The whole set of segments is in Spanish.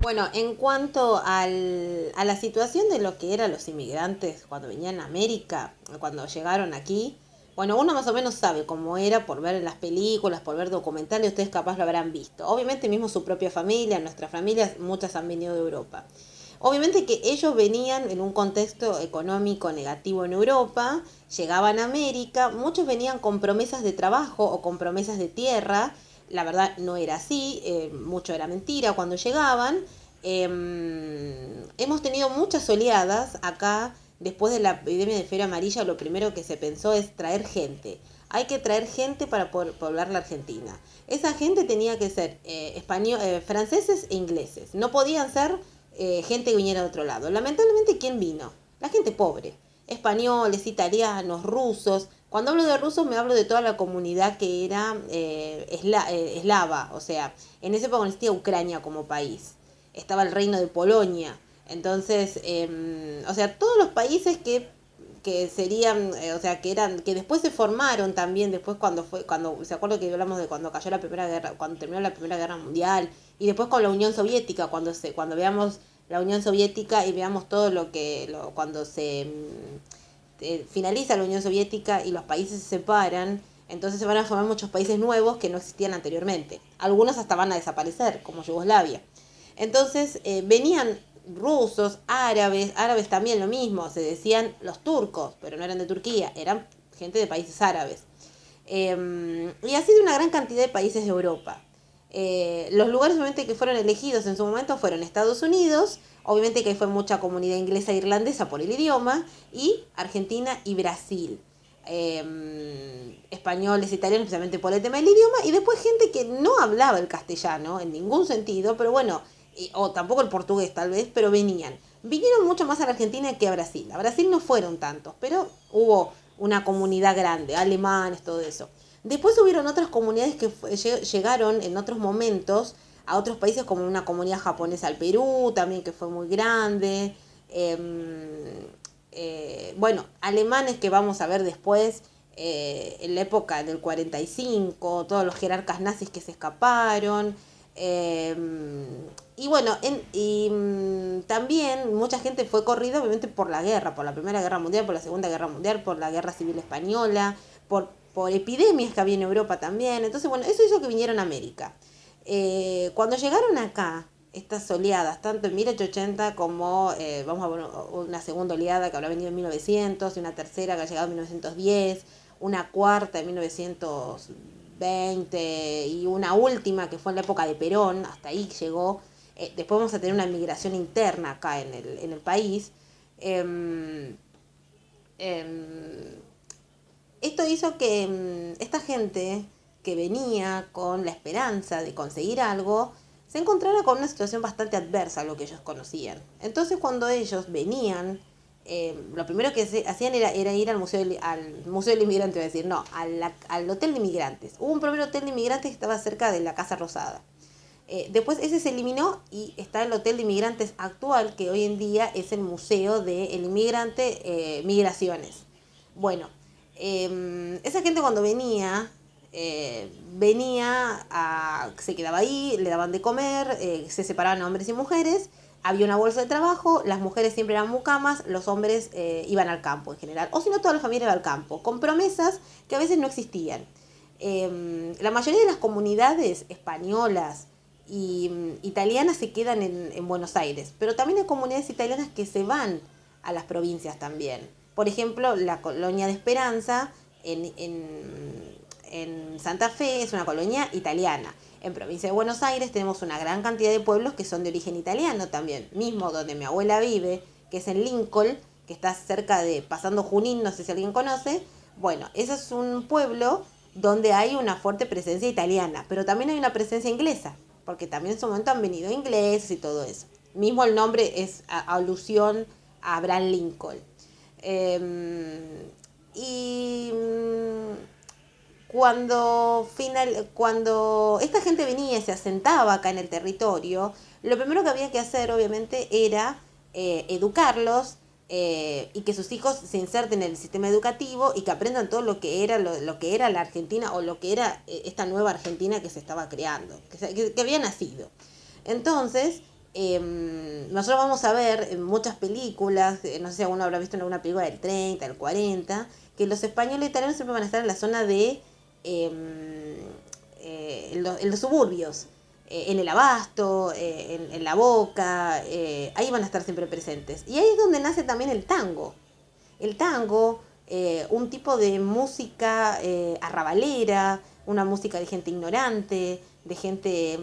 Bueno, en cuanto a la situación de lo que eran los inmigrantes cuando venían a América, cuando llegaron aquí, bueno, uno más o menos sabe cómo era por ver en las películas, por ver documentales, ustedes capaz lo habrán visto. Obviamente mismo su propia familia, nuestras familias, muchas han venido de Europa. Obviamente que ellos venían en un contexto económico negativo en Europa, llegaban a América, muchos venían con promesas de trabajo o con promesas de tierra. La verdad no era así, mucho era mentira cuando llegaban. Hemos tenido muchas oleadas acá. Después de la epidemia de fiebre amarilla, lo primero que se pensó es traer gente. Hay que traer gente para poder poblar la Argentina. Esa gente tenía que ser franceses e ingleses. No podían ser gente que viniera de otro lado. Lamentablemente, ¿quién vino? La gente pobre. Españoles, italianos, rusos. Cuando hablo de rusos me hablo de toda la comunidad que era eslava. O sea, en esa época no existía Ucrania como país. Estaba el reino de Polonia. Entonces, o sea, todos los países que serían, o sea, que eran, que después se formaron también, después cuando, se acuerda que hablamos de cuando cayó la Primera Guerra, cuando terminó la Primera Guerra Mundial, y después con la Unión Soviética, cuando veamos la Unión Soviética y veamos todo cuando se finaliza la Unión Soviética y los países se separan, entonces se van a formar muchos países nuevos que no existían anteriormente. Algunos hasta van a desaparecer, como Yugoslavia. Entonces venían rusos, árabes también lo mismo, se decían los turcos, pero no eran de Turquía, eran gente de países árabes. Y así de una gran cantidad de países de Europa. Los lugares obviamente que fueron elegidos en su momento fueron Estados Unidos, obviamente que fue mucha comunidad inglesa e irlandesa por el idioma, y Argentina y Brasil. Españoles, italianos, especialmente por el tema del idioma, y después gente que no hablaba el castellano en ningún sentido, pero bueno, o tampoco el portugués tal vez, pero venían. Vinieron mucho más a la Argentina que a Brasil. A Brasil no fueron tantos, pero hubo una comunidad grande, alemanes, todo eso. Después hubieron otras comunidades que llegaron en otros momentos a otros países, como una comunidad japonesa al Perú, también que fue muy grande. Bueno, alemanes que vamos a ver después, en la época del 45, todos los jerarcas nazis que se escaparon. Eh, y bueno, también mucha gente fue corrida obviamente por la guerra, por la Primera Guerra Mundial, por la Segunda Guerra Mundial, por la Guerra Civil Española, por epidemias que había en Europa también. Entonces, bueno, eso hizo que vinieran a América. Cuando llegaron acá, estas oleadas, tanto en 1880 como, vamos a ver, una segunda oleada que habrá venido en 1900, y una tercera que ha llegado en 1910, una cuarta en 1920 y una última que fue en la época de Perón, hasta ahí llegó. Después vamos a tener una migración interna acá en el país. Eh, eh, Esto hizo que esta gente que venía con la esperanza de conseguir algo, se encontrara con una situación bastante adversa a lo que ellos conocían. Entonces cuando ellos venían, lo primero que hacían era ir al museo del inmigrante, voy a decir, no, al hotel de inmigrantes. Hubo un primer hotel de inmigrantes que estaba cerca de la Casa Rosada. Después ese se eliminó y está el hotel de inmigrantes actual, que hoy en día es el Museo del Inmigrante, Migraciones. Bueno, esa gente cuando se quedaba ahí, le daban de comer, se separaban hombres y mujeres, había una bolsa de trabajo, las mujeres siempre eran mucamas, los hombres iban al campo en general, o si no toda la familia iba al campo, con promesas que a veces no existían. La mayoría de las comunidades españolas y italianas se quedan en Buenos Aires, pero también hay comunidades italianas que se van a las provincias también. Por ejemplo, la colonia de Esperanza en Santa Fe es una colonia italiana. En provincia de Buenos Aires tenemos una gran cantidad de pueblos que son de origen italiano también. Mismo donde mi abuela vive, que es en Lincoln, que está cerca de Pasando Junín, no sé si alguien conoce. Bueno, ese es un pueblo donde hay una fuerte presencia italiana, pero también hay una presencia inglesa, porque también en su momento han venido ingleses y todo eso. Mismo el nombre es alusión a Abraham Lincoln. Y cuando esta gente venía y se asentaba acá en el territorio, lo primero que había que hacer obviamente era educarlos, y que sus hijos se inserten en el sistema educativo y que aprendan todo lo que era la Argentina, o lo que era esta nueva Argentina que se estaba creando, que había nacido. Entonces, nosotros vamos a ver en muchas películas, no sé si alguno habrá visto en alguna película del 30, del 40, que los españoles italianos siempre van a estar en la zona de, en los suburbios, en el Abasto, en La Boca, ahí van a estar siempre presentes. Y ahí es donde nace también el tango. El tango, un tipo de música arrabalera, una música de gente ignorante, de gente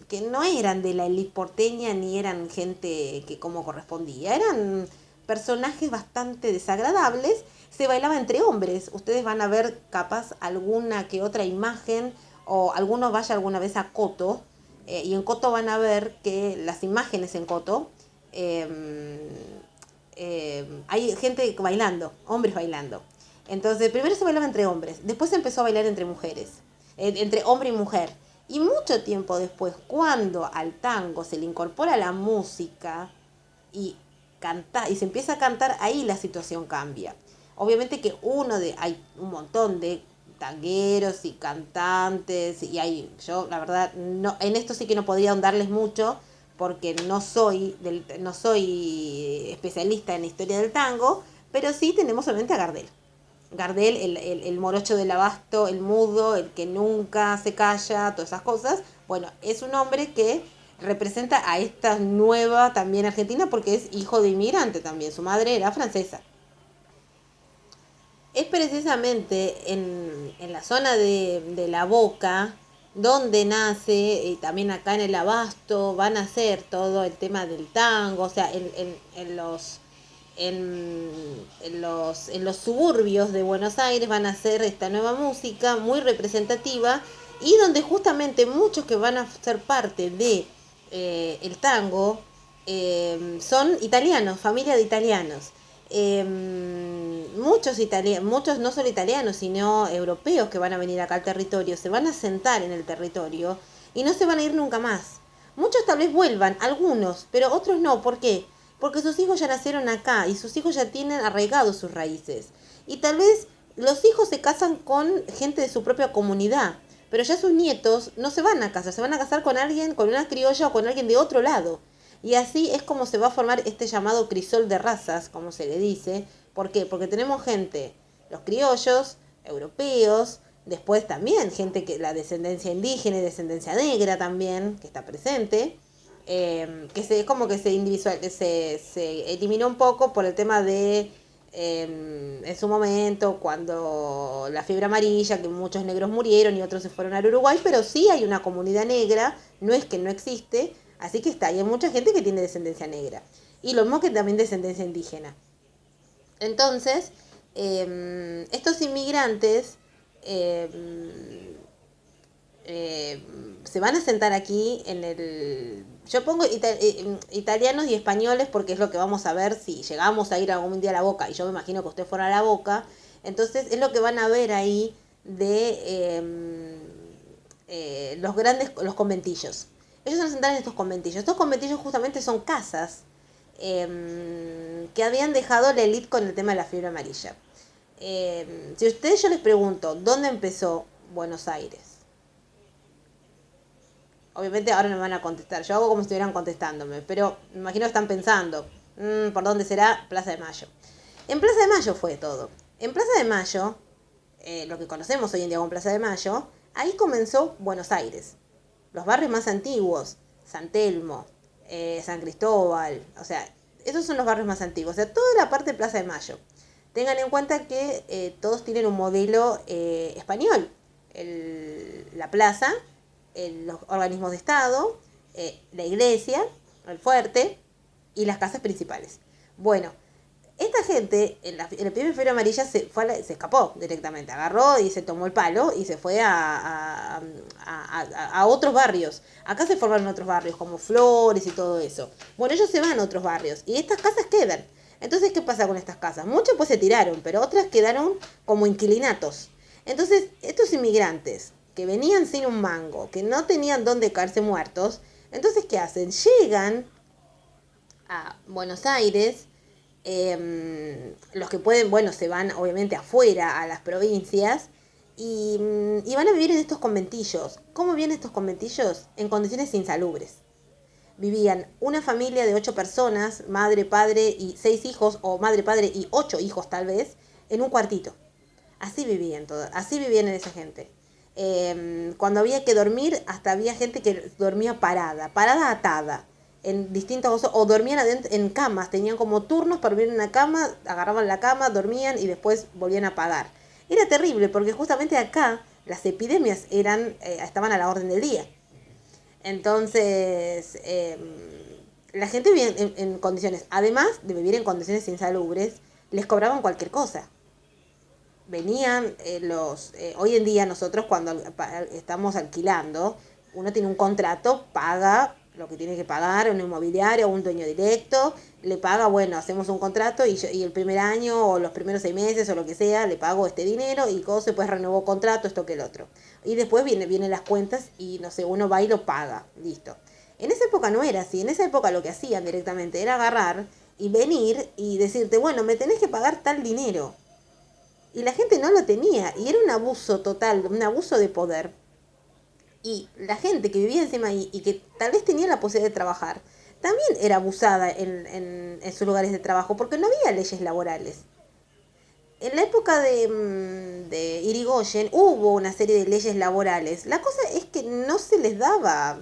que no eran de la élite porteña ni eran gente que como correspondía, eran personajes bastante desagradables. Se bailaba entre hombres. Ustedes van a ver capaz alguna que otra imagen o alguno vaya alguna vez a Coto, y en Coto van a ver que las imágenes en Coto, hay gente bailando, hombres bailando. Entonces, primero se bailaba entre hombres, después se empezó a bailar entre mujeres, entre hombre y mujer. Y mucho tiempo después, cuando al tango se le incorpora la música y canta, y se empieza a cantar, ahí la situación cambia. Obviamente que hay un montón de tangueros y cantantes, y yo la verdad, no, en esto sí que no podría ahondarles mucho, porque no soy especialista en la historia del tango, pero sí tenemos obviamente a Gardel. Gardel, el morocho del abasto, el mudo, el que nunca se calla, todas esas cosas. Bueno, es un hombre que representa a esta nueva también Argentina porque es hijo de inmigrante también. Su madre era francesa. Es precisamente en la zona de La Boca donde nace, y también acá en el Abasto, van a hacer todo el tema del tango, o sea, en los suburbios de Buenos Aires van a hacer esta nueva música muy representativa y donde justamente muchos que van a ser parte de el tango son italianos, familia de italianos. Muchos no solo italianos, sino europeos que van a venir acá al territorio, se van a sentar en el territorio y no se van a ir nunca más. Muchos tal vez vuelvan, algunos, pero otros no. ¿Por qué? Porque sus hijos ya nacieron acá y sus hijos ya tienen arraigados sus raíces. Y tal vez los hijos se casan con gente de su propia comunidad, pero ya sus nietos no se van a casar, se van a casar con alguien, con una criolla o con alguien de otro lado. Y así es como se va a formar este llamado crisol de razas, como se le dice. ¿Por qué? Porque tenemos gente, los criollos, europeos, después también gente que la descendencia indígena y descendencia negra también, que está presente, es como que se eliminó un poco por el tema de, en su momento, cuando la fiebre amarilla, que muchos negros murieron y otros se fueron al Uruguay, pero sí hay una comunidad negra, no es que no existe, así que está, y hay mucha gente que tiene descendencia negra, y lo mismo que también descendencia indígena. Entonces, estos inmigrantes eh, se van a sentar aquí en el... Yo pongo italianos y españoles porque es lo que vamos a ver si llegamos a ir algún día a La Boca, y yo me imagino que ustedes fueron a La Boca, entonces es lo que van a ver ahí de los conventillos. Ellos se van a sentar en estos conventillos. Estos conventillos justamente son casas que habían dejado la élite con el tema de la fiebre amarilla. Si ustedes yo les pregunto, ¿dónde empezó Buenos Aires? Obviamente ahora no me van a contestar. Yo hago como si estuvieran contestándome, pero me imagino que están pensando, ¿por dónde será? Plaza de Mayo. En Plaza de Mayo fue todo. En Plaza de Mayo, lo que conocemos hoy en día como Plaza de Mayo, ahí comenzó Buenos Aires. Los barrios más antiguos, San Telmo, San Cristóbal, o sea, esos son los barrios más antiguos, o sea, toda la parte de Plaza de Mayo. Tengan en cuenta que todos tienen un modelo español. La plaza, los organismos de Estado, la iglesia, el fuerte y las casas principales. Bueno, esta gente en la primera fiebre amarilla se escapó directamente, agarró y se tomó el palo y se fue a otros barrios. Acá se formaron otros barrios como Flores y todo eso. Bueno, ellos se van a otros barrios y estas casas quedan. Entonces, ¿qué pasa con estas casas? Muchas pues se tiraron, pero otras quedaron como inquilinatos. Entonces, estos inmigrantes que venían sin un mango, que no tenían dónde caerse muertos, entonces, ¿qué hacen? Llegan a Buenos Aires. Los que pueden, bueno, se van obviamente afuera a las provincias y van a vivir en estos conventillos. ¿Cómo viven estos conventillos? En condiciones insalubres. Vivían una familia de 8 personas, madre, padre y 6 hijos, o madre, padre y 8 hijos tal vez, en un cuartito. Así vivían todos, así vivían esa gente. Cuando había que dormir, hasta había gente que dormía parada atada, en distintas cosas, o dormían adentro, en camas, tenían como turnos para dormir en una cama, agarraban la cama, dormían y después volvían a pagar. Era terrible porque justamente acá las epidemias estaban a la orden del día. Entonces, la gente vivía en condiciones, además de vivir en condiciones insalubres, les cobraban cualquier cosa. Venían hoy en día nosotros cuando estamos alquilando, uno tiene un contrato, paga lo que tiene que pagar, un inmobiliario o un dueño directo, le paga, bueno, hacemos un contrato y el primer año o los primeros 6 meses o lo que sea, le pago este dinero y cosa, después renovó contrato, esto que el otro. Y después vienen las cuentas y no sé, uno va y lo paga, listo. En esa época no era así, en esa época lo que hacían directamente era agarrar y venir y decirte, bueno, me tenés que pagar tal dinero. Y la gente no lo tenía y era un abuso total, un abuso de poder. Y la gente que vivía encima ahí y que tal vez tenía la posibilidad de trabajar, también era abusada en sus lugares de trabajo porque no había leyes laborales. En la época de Irigoyen hubo una serie de leyes laborales. La cosa es que no se les daba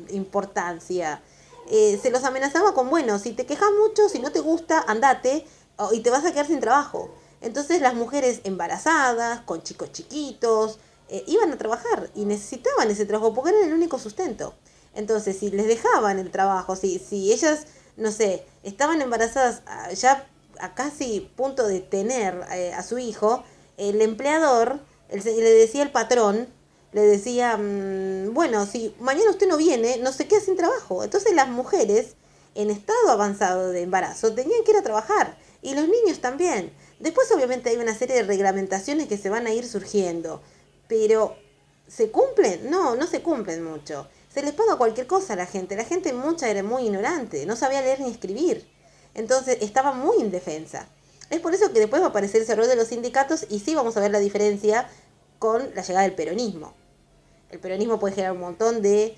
importancia. Se los amenazaba con, bueno, si te quejas mucho, si no te gusta, andate y te vas a quedar sin trabajo. Entonces las mujeres embarazadas, con chicos chiquitos, iban a trabajar y necesitaban ese trabajo porque era el único sustento. Entonces, si les dejaban el trabajo, si ellas, no sé, estaban embarazadas ya a casi punto de tener a su hijo, el empleador le decía al patrón, le decía, bueno, si mañana usted no viene, no se queda sin trabajo. Entonces las mujeres en estado avanzado de embarazo tenían que ir a trabajar y los niños también. Después obviamente hay una serie de reglamentaciones que se van a ir surgiendo, pero ¿se cumplen? No, no se cumplen mucho. Se les paga cualquier cosa a la gente. La gente mucha era muy ignorante, no sabía leer ni escribir. Entonces estaba muy indefensa. Es por eso que después va a aparecer ese rol de los sindicatos y sí vamos a ver la diferencia con la llegada del peronismo. El peronismo puede generar un montón de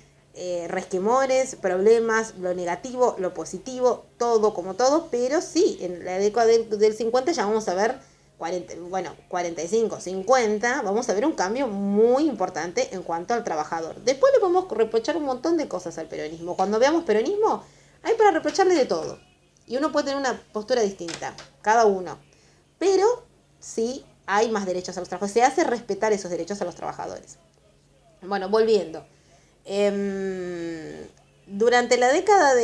resquemores, problemas, lo negativo, lo positivo, todo como todo, pero sí, en la década del 50 ya vamos a ver 45, 50, vamos a ver un cambio muy importante en cuanto al trabajador. Después le podemos reprochar un montón de cosas al peronismo. Cuando veamos peronismo, hay para reprocharle de todo. Y uno puede tener una postura distinta, cada uno. Pero sí hay más derechos a los trabajadores. Se hace respetar esos derechos a los trabajadores. Bueno, volviendo. Durante la década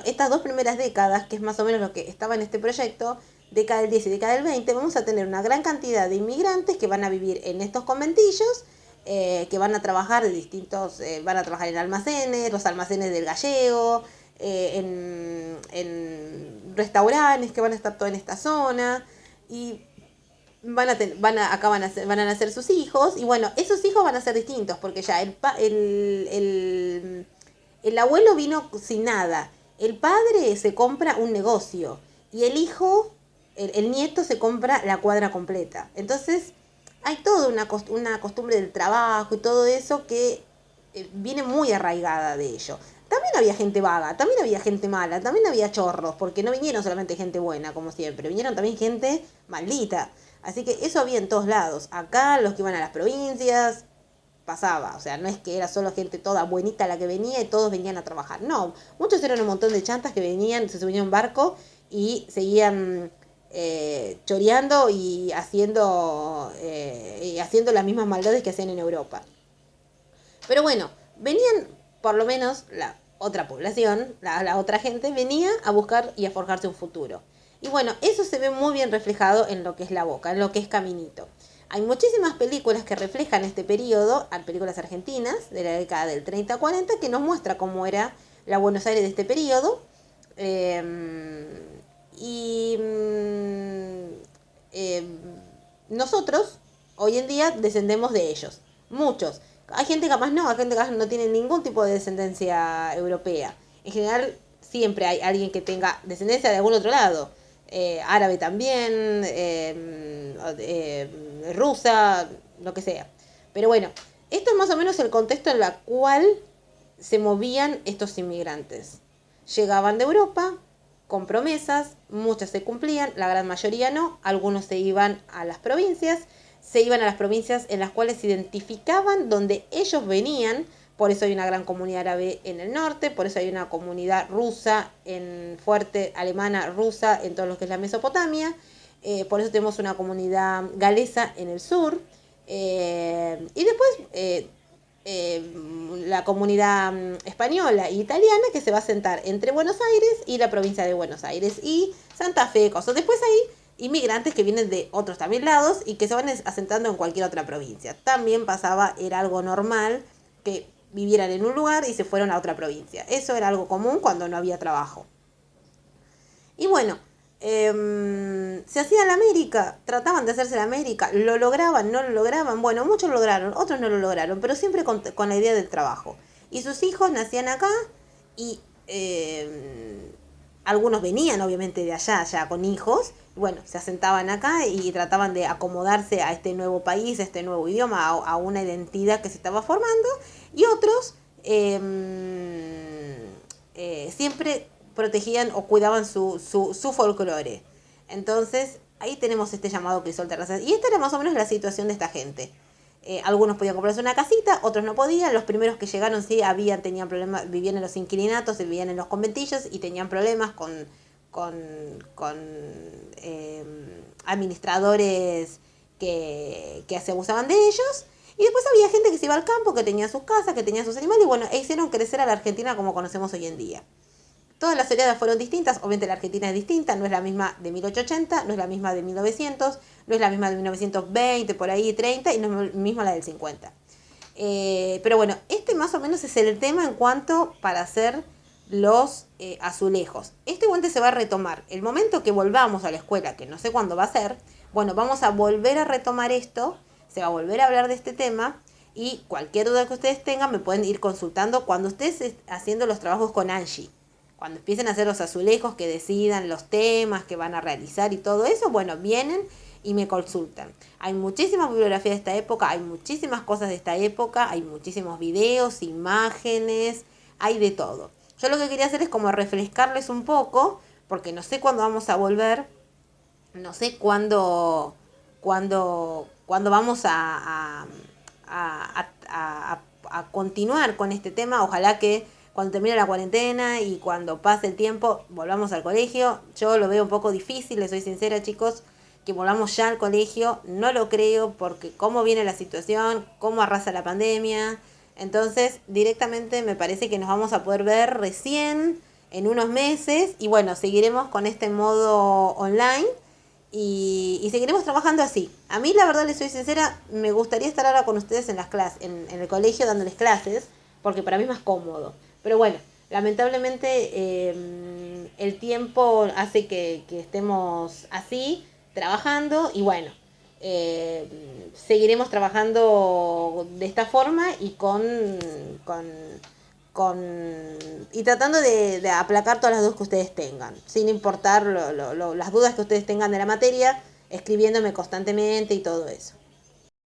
estas 2 primeras décadas, que es más o menos lo que estaba en este proyecto, década del 10 y década del 20, vamos a tener una gran cantidad de inmigrantes que van a vivir en estos conventillos, que van a trabajar van a trabajar en almacenes, los almacenes del gallego, en restaurantes que van a estar todo en esta zona, y van a nacer sus hijos, y bueno, esos hijos van a ser distintos, porque ya el abuelo vino sin nada, el padre se compra un negocio, y el hijo, el nieto se compra la cuadra completa. Entonces, hay toda una costumbre del trabajo y todo eso que viene muy arraigada de ello. También había gente vaga, también había gente mala, también había chorros, porque no vinieron solamente gente buena, como siempre, vinieron también gente maldita. Así que eso había en todos lados. Acá los que iban a las provincias, pasaba. O sea, no es que era solo gente toda buenita la que venía y todos venían a trabajar. No, muchos eran un montón de chantas que venían, se subían a un barco y seguían choreando y haciendo las mismas maldades que hacían en Europa. Pero bueno, venían, por lo menos la otra población, la otra gente, venía a buscar y a forjarse un futuro. Y bueno, eso se ve muy bien reflejado en lo que es La Boca, en lo que es Caminito. Hay muchísimas películas que reflejan este periodo, películas argentinas de la década del 30-40, que nos muestra cómo era la Buenos Aires de este periodo. Nosotros, hoy en día, descendemos de ellos. Muchos. Hay gente que capaz no, hay gente que no tiene ningún tipo de descendencia europea. En general, siempre hay alguien que tenga descendencia de algún otro lado. Árabe también, rusa, lo que sea. Pero bueno, esto es más o menos el contexto en el cual se movían estos inmigrantes. Llegaban de Europa con promesas, muchas se cumplían, la gran mayoría no, algunos se iban a las provincias, en las cuales se identificaban donde ellos venían. Por eso hay una gran comunidad árabe en el norte, por eso hay una comunidad rusa, fuerte, alemana, rusa, en todo lo que es la Mesopotamia. Por eso tenemos una comunidad galesa en el sur. Y después la comunidad española e italiana que se va a asentar entre Buenos Aires y la provincia de Buenos Aires y Santa Fe, cosas. Después hay inmigrantes que vienen de otros también lados y que se van asentando en cualquier otra provincia. También pasaba, era algo normal que vivieran en un lugar y se fueron a otra provincia. Eso era algo común cuando no había trabajo. Y bueno, se hacía la América, trataban de hacerse la América, lo lograban, no lo lograban. Bueno, muchos lo lograron, otros no lo lograron, pero siempre con la idea del trabajo. Y sus hijos nacían acá y algunos venían obviamente de allá, ya con hijos. Bueno, se asentaban acá y trataban de acomodarse a este nuevo país, a este nuevo idioma, a una identidad que se estaba formando. Y otros siempre protegían o cuidaban su folclore. Entonces, ahí tenemos este llamado crisol terrazas. Y esta era más o menos la situación de esta gente. Algunos podían comprarse una casita, otros no podían. Los primeros que llegaron sí tenían problemas, vivían en los inquilinatos, vivían en los conventillos y tenían problemas con administradores que se abusaban de ellos. Y después había gente que se iba al campo, que tenía sus casas, que tenía sus animales, y bueno, hicieron crecer a la Argentina como conocemos hoy en día. Todas las oleadas fueron distintas, obviamente la Argentina es distinta, no es la misma de 1880, no es la misma de 1900, no es la misma de 1920, por ahí 30, y no es la misma la del 50. Pero bueno, este más o menos es el tema en cuanto para hacer los azulejos. Este guante se va a retomar. El momento que volvamos a la escuela, que no sé cuándo va a ser, bueno, vamos a volver a retomar esto, se va a volver a hablar de este tema, y cualquier duda que ustedes tengan me pueden ir consultando cuando ustedes estén haciendo los trabajos con Angie. Cuando empiecen a hacer los azulejos, que decidan los temas que van a realizar y todo eso, bueno, vienen y me consultan. Hay muchísima bibliografía de esta época, hay muchísimas cosas de esta época, hay muchísimos videos, imágenes, hay de todo. Yo lo que quería hacer es como refrescarles un poco, porque no sé cuándo vamos a volver, no sé cuándo vamos a continuar con este tema. Ojalá que cuando termine la cuarentena y cuando pase el tiempo volvamos al colegio. Yo lo veo un poco difícil, les soy sincera, chicos, que volvamos ya al colegio. No lo creo porque cómo viene la situación, cómo arrasa la pandemia. Entonces directamente me parece que nos vamos a poder ver recién en unos meses. Y bueno, seguiremos con este modo online. Y seguiremos trabajando así. A mí, la verdad, les soy sincera, me gustaría estar ahora con ustedes en las clases, en el colegio dándoles clases, porque para mí es más cómodo. Pero bueno, lamentablemente el tiempo hace que estemos así, trabajando, y bueno, seguiremos trabajando de esta forma y y tratando de aplacar todas las dudas que ustedes tengan, sin importar las dudas que ustedes tengan de la materia, escribiéndome constantemente y todo eso.